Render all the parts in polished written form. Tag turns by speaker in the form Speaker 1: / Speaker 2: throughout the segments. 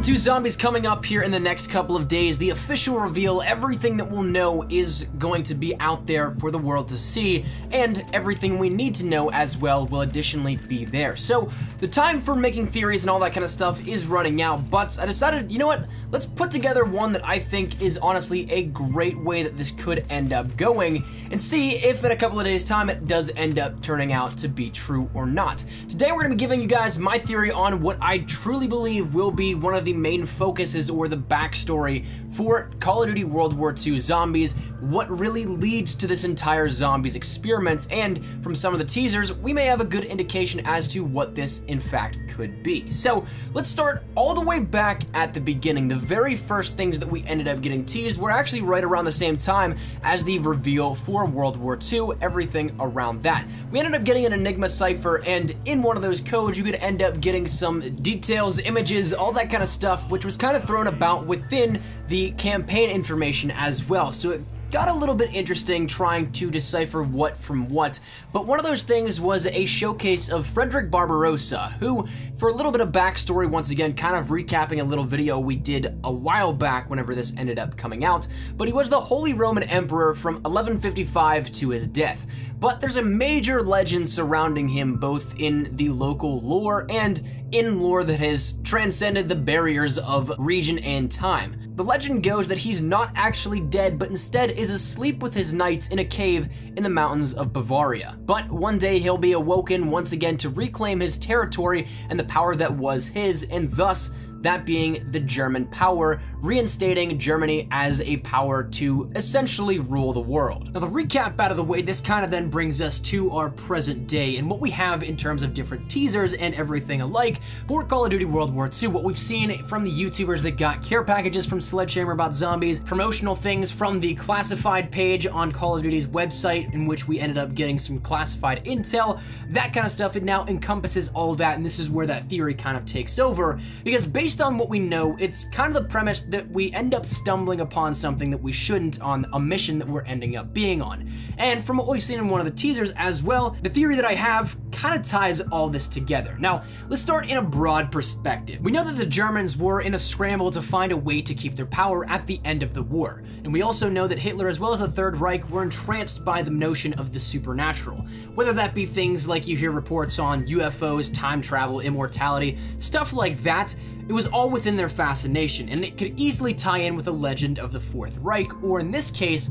Speaker 1: 2 Zombies coming up here in the next couple of days. The official reveal, everything that we'll know is going to be out there for the world to see, and everything we need to know as well will additionally be there. So the time for making theories and all that kind of stuff is running out, but I decided, you know what, let's put together one that I think is honestly a great way that this could end up going, and see if in a couple of days time it does end up turning out to be true or not. Today we're going to be giving you guys my theory on what I truly believe will be one of the main focuses or the backstory for Call of Duty World War II Zombies, what really leads to this entire Zombies experiment, and from some of the teasers, we may have a good indication as to what this in fact could be. So let's start all the way back at the beginning. The very first things that we ended up getting teased were actually right around the same time as the reveal for World War II, everything around that. We ended up getting an Enigma cipher, and in one of those codes you could end up getting some details, images, all that kind of stuff, which was kind of thrown about within the campaign information as well. So it got a little bit interesting trying to decipher what from what, but one of those things was a showcase of Frederick Barbarossa, who, for a little bit of backstory, once again, kind of recapping a little video we did a while back whenever this ended up coming out, but he was the Holy Roman Emperor from 1155 to his death. But there's a major legend surrounding him, both in the local lore and in lore that has transcended the barriers of region and time. The legend goes that he's not actually dead, but instead is asleep with his knights in a cave in the mountains of Bavaria. But one day he'll be awoken once again to reclaim his territory and the power that was his, and thus that being the German power, reinstating Germany as a power to essentially rule the world. Now, the recap out of the way, this kind of then brings us to our present day and what we have in terms of different teasers and everything alike for Call of Duty World War II. What we've seen from the YouTubers that got care packages from Sledgehammer about zombies, promotional things from the classified page on Call of Duty's website, in which we ended up getting some classified intel, that kind of stuff. It now encompasses all of that, and this is where that theory kind of takes over, because based on what we know, it's kind of the premise that we end up stumbling upon something that we shouldn't on a mission that we're ending up being on. And from what we've seen in one of the teasers as well, the theory that I have kind of ties all this together. Now, let's start in a broad perspective. We know that the Germans were in a scramble to find a way to keep their power at the end of the war. And we also know that Hitler as well as the Third Reich were entranced by the notion of the supernatural. Whether that be things like you hear reports on UFOs, time travel, immortality, stuff like that, it was all within their fascination, and it could easily tie in with the legend of the Fourth Reich, or in this case,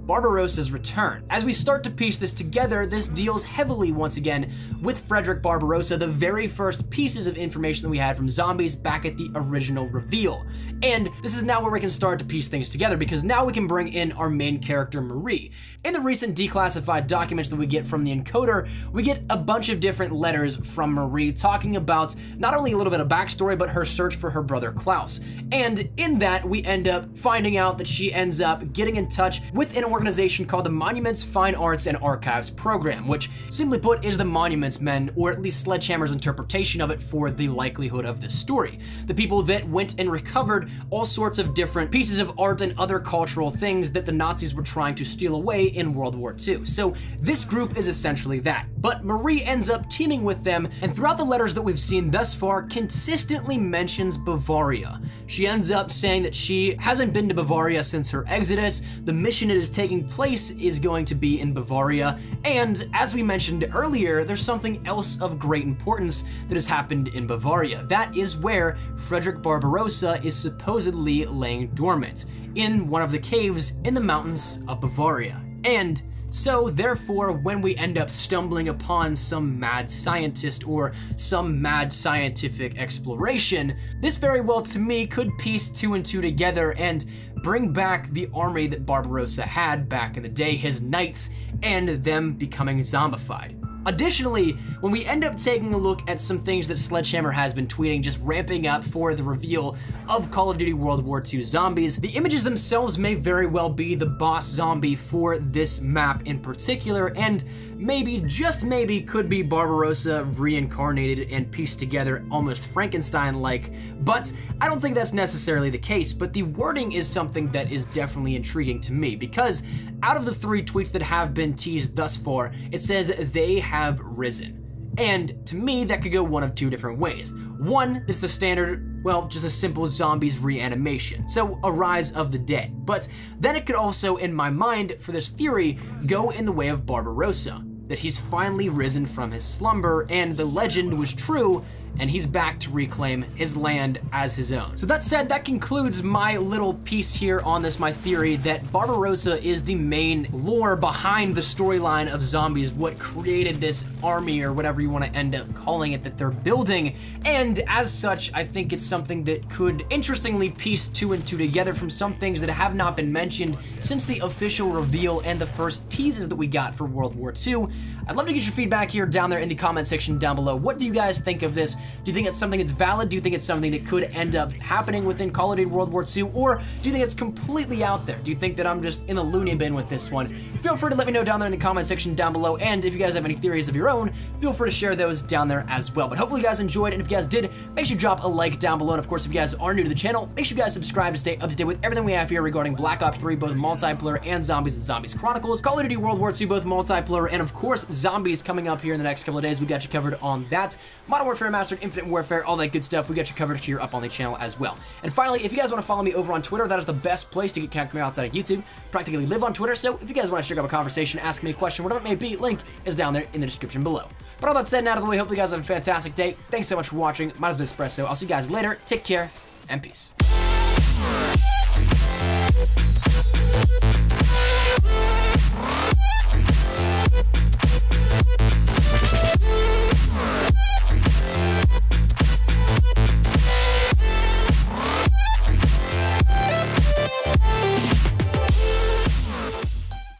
Speaker 1: Barbarossa's return. As we start to piece this together, this deals heavily once again with Frederick Barbarossa, the very first pieces of information that we had from Zombies back at the original reveal. And this is now where we can start to piece things together, because now we can bring in our main character, Marie. In the recent declassified documents that we get from the encoder, we get a bunch of different letters from Marie talking about not only a little bit of backstory, but her search for her brother Klaus. And in that, we end up finding out that she ends up getting in touch with an organization called the Monuments, Fine Arts, and Archives Program, which simply put is the Monuments Men, or at least Sledgehammer's interpretation of it for the likelihood of this story. The people that went and recovered all sorts of different pieces of art and other cultural things that the Nazis were trying to steal away in World War II. So this group is essentially that. But Marie ends up teaming with them, and throughout the letters that we've seen thus far, consistently mentions Bavaria. She ends up saying that she hasn't been to Bavaria since her exodus. The mission it is taking place is going to be in Bavaria, and as we mentioned earlier, there's something else of great importance that has happened in Bavaria. That is where Frederick Barbarossa is supposedly laying dormant, in one of the caves in the mountains of Bavaria. And so, therefore, when we end up stumbling upon some mad scientist or some mad scientific exploration, this very well, to me, could piece 2 and 2 together and bring back the army that Barbarossa had back in the day, his knights, and them becoming zombified. Additionally, when we end up taking a look at some things that Sledgehammer has been tweeting, just ramping up for the reveal of Call of Duty World War II Zombies, the images themselves may very well be the boss zombie for this map in particular, and maybe, just maybe, could be Barbarossa reincarnated and pieced together almost Frankenstein-like, but I don't think that's necessarily the case. But the wording is something that is definitely intriguing to me, because out of the 3 tweets that have been teased thus far, it says they have risen. And to me, that could go one of 2 different ways. One is the standard well, just a simple zombies reanimation. So a rise of the dead. But then it could also, in my mind, for this theory, go in the way of Barbarossa, that he's finally risen from his slumber and the legend was true, and he's back to reclaim his land as his own. So that said, that concludes my little piece here on this, my theory that Barbarossa is the main lore behind the storyline of zombies, what created this army or whatever you want to end up calling it that they're building. And as such, I think it's something that could interestingly piece 2 and 2 together from some things that have not been mentioned since the official reveal and the first teases that we got for World War II. I'd love to get your feedback here down there in the comment section down below. What do you guys think of this? Do you think it's something that's valid? Do you think it's something that could end up happening within Call of Duty World War II? Or do you think it's completely out there? Do you think that I'm just in the loony bin with this one? Feel free to let me know down there in the comment section down below, and if you guys have any theories of your own, feel free to share those down there as well. But hopefully you guys enjoyed, and if you guys did, make sure you drop a like down below, and of course if you guys are new to the channel, make sure you guys subscribe to stay up to date with everything we have here regarding Black Ops 3, both multiplayer and Zombies with Zombies Chronicles, Call of Duty World War II, both multiplayer, and of course Zombies coming up here in the next couple of days. We got you covered on that. Modern Warfare Mastered, Infinite Warfare, all that good stuff, we got you covered here up on the channel as well. And finally, if you guys want to follow me over on Twitter, that is the best place to get connected with me outside of YouTube. Practically live on Twitter, so if you guys want to share up a conversation, ask me a question, whatever it may be, link is down there in the description below. But all that said and out of the way, hope you guys have a fantastic day. Thanks so much for watching. My name is Espresso. I'll see you guys later. Take care and peace.